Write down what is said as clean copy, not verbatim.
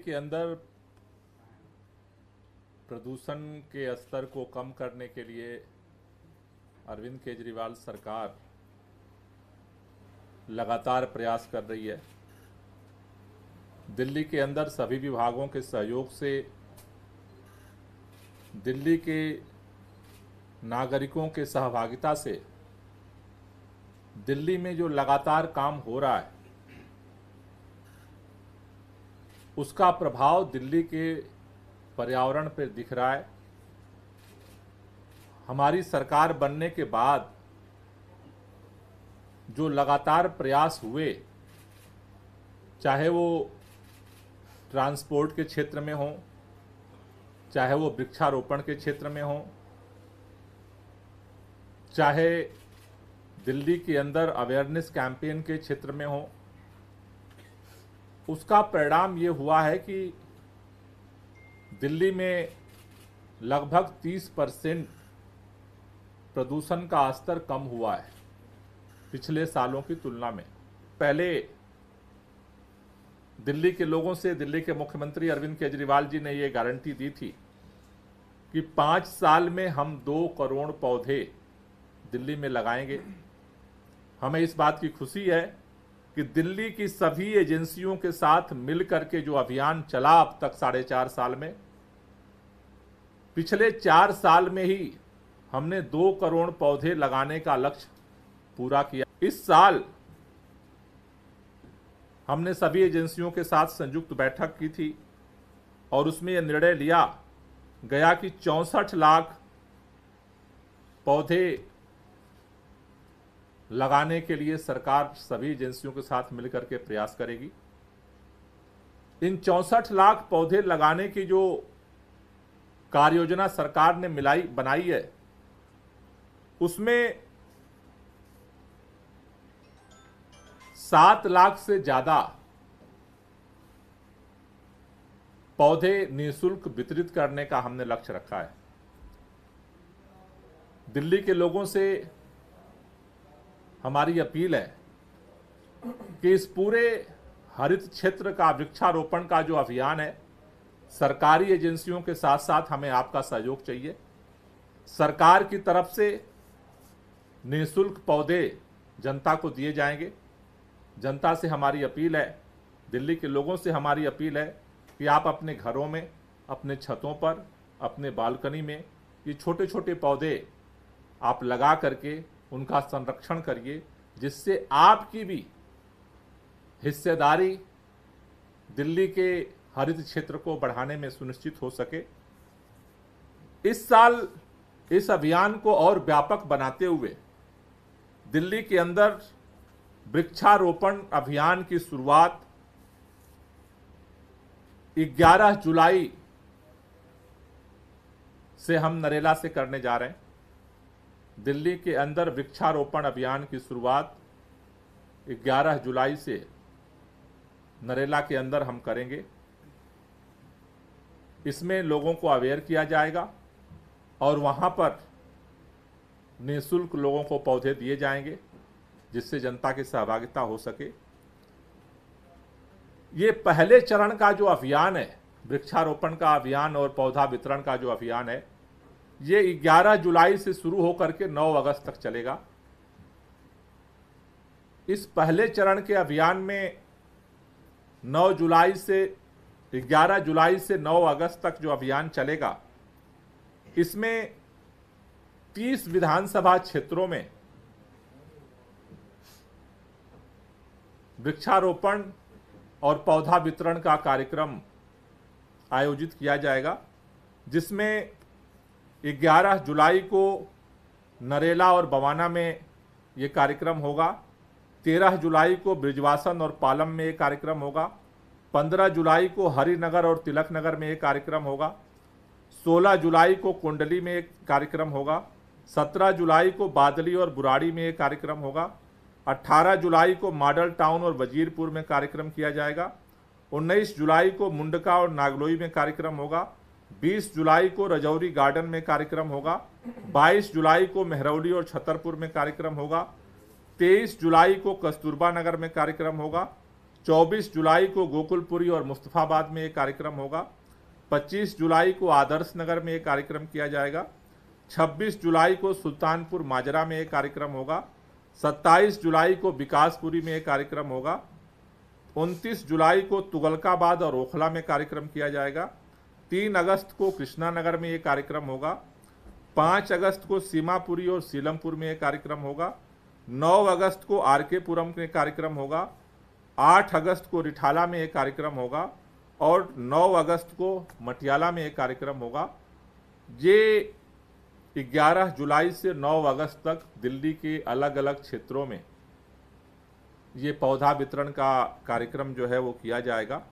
के अंदर प्रदूषण के स्तर को कम करने के लिए अरविंद केजरीवाल सरकार लगातार प्रयास कर रही है। दिल्ली के अंदर सभी विभागों के सहयोग से दिल्ली के नागरिकों के सहभागिता से दिल्ली में जो लगातार काम हो रहा है उसका प्रभाव दिल्ली के पर्यावरण पर दिख रहा है। हमारी सरकार बनने के बाद जो लगातार प्रयास हुए, चाहे वो ट्रांसपोर्ट के क्षेत्र में हो, चाहे वो वृक्षारोपण के क्षेत्र में हो, चाहे दिल्ली के अंदर अवेयरनेस कैंपेन के क्षेत्र में हो, उसका परिणाम ये हुआ है कि दिल्ली में लगभग 30% प्रदूषण का स्तर कम हुआ है पिछले सालों की तुलना में। पहले दिल्ली के लोगों से दिल्ली के मुख्यमंत्री अरविंद केजरीवाल जी ने ये गारंटी दी थी कि 5 साल में हम 2 करोड़ पौधे दिल्ली में लगाएंगे। हमें इस बात की खुशी है कि दिल्ली की सभी एजेंसियों के साथ मिलकर के जो अभियान चला अब तक 4.5 साल में, पिछले 4 साल में ही हमने 2 करोड़ पौधे लगाने का लक्ष्य पूरा किया। इस साल हमने सभी एजेंसियों के साथ संयुक्त बैठक की थी और उसमें यह निर्णय लिया गया कि 64 लाख पौधे लगाने के लिए सरकार सभी एजेंसियों के साथ मिलकर के प्रयास करेगी। इन 64 लाख पौधे लगाने की जो कार्य योजना सरकार ने बनाई है, उसमें 7 लाख से ज्यादा पौधे निःशुल्क वितरित करने का हमने लक्ष्य रखा है। दिल्ली के लोगों से हमारी अपील है कि इस पूरे हरित क्षेत्र का वृक्षारोपण का जो अभियान है, सरकारी एजेंसियों के साथ साथ हमें आपका सहयोग चाहिए। सरकार की तरफ से निःशुल्क पौधे जनता को दिए जाएंगे। जनता से हमारी अपील है, दिल्ली के लोगों से हमारी अपील है कि आप अपने घरों में, अपने छतों पर, अपने बालकनी में ये छोटे छोटे पौधे आप लगा करके उनका संरक्षण करिए, जिससे आपकी भी हिस्सेदारी दिल्ली के हरित क्षेत्र को बढ़ाने में सुनिश्चित हो सके। इस साल इस अभियान को और व्यापक बनाते हुए दिल्ली के अंदर वृक्षारोपण अभियान की शुरुआत 11 जुलाई से हम नरेला से करने जा रहे हैं। दिल्ली के अंदर वृक्षारोपण अभियान की शुरुआत 11 जुलाई से नरेला के अंदर हम करेंगे। इसमें लोगों को अवेयर किया जाएगा और वहां पर निःशुल्क लोगों को पौधे दिए जाएंगे, जिससे जनता की सहभागिता हो सके। ये पहले चरण का जो अभियान है, वृक्षारोपण का अभियान और पौधा वितरण का जो अभियान है, ये 11 जुलाई से शुरू होकर के 9 अगस्त तक चलेगा। इस पहले चरण के अभियान में 11 जुलाई से 9 अगस्त तक जो अभियान चलेगा, इसमें 30 विधानसभा क्षेत्रों में वृक्षारोपण और पौधा वितरण का कार्यक्रम आयोजित किया जाएगा, जिसमें 11 जुलाई को नरेला और बवाना में ये कार्यक्रम होगा। 13 जुलाई को ब्रिजवासन और पालम में ये कार्यक्रम होगा। 15 जुलाई को हरिनगर और तिलक नगर में ये कार्यक्रम होगा। 16 जुलाई को कुंडली में एक कार्यक्रम होगा। 17 जुलाई को बादली और बुराड़ी में एक कार्यक्रम होगा। 18 जुलाई को मॉडल टाउन और वजीरपुर में कार्यक्रम किया जाएगा। 19 जुलाई को मुंडका और नागलोई में कार्यक्रम होगा। 20 जुलाई को रजौरी गार्डन में कार्यक्रम होगा। 22 जुलाई को मेहरौली और छतरपुर में कार्यक्रम होगा। 23 जुलाई को कस्तूरबा नगर में कार्यक्रम होगा। 24 जुलाई को गोकुलपुरी और मुस्तफ़ाबाद में एक कार्यक्रम होगा। 25 जुलाई को आदर्श नगर में एक कार्यक्रम किया जाएगा। 26 जुलाई को सुल्तानपुर माजरा में एक कार्यक्रम होगा। 27 जुलाई को विकासपुरी में एक कार्यक्रम होगा। 29 जुलाई को तुगलकाबाद और ओखला में कार्यक्रम किया जाएगा। 3 अगस्त को कृष्णा नगर में एक कार्यक्रम होगा। 5 अगस्त को सीमापुरी और सीलमपुर में एक कार्यक्रम होगा। 9 अगस्त को आरकेपुरम में कार्यक्रम होगा। 8 अगस्त को रिठाला में एक कार्यक्रम होगा और 9 अगस्त को मटियाला में एक कार्यक्रम होगा। ये 11 जुलाई से 9 अगस्त तक दिल्ली के अलग अलग क्षेत्रों में ये पौधा वितरण का कार्यक्रम जो है वो किया जाएगा।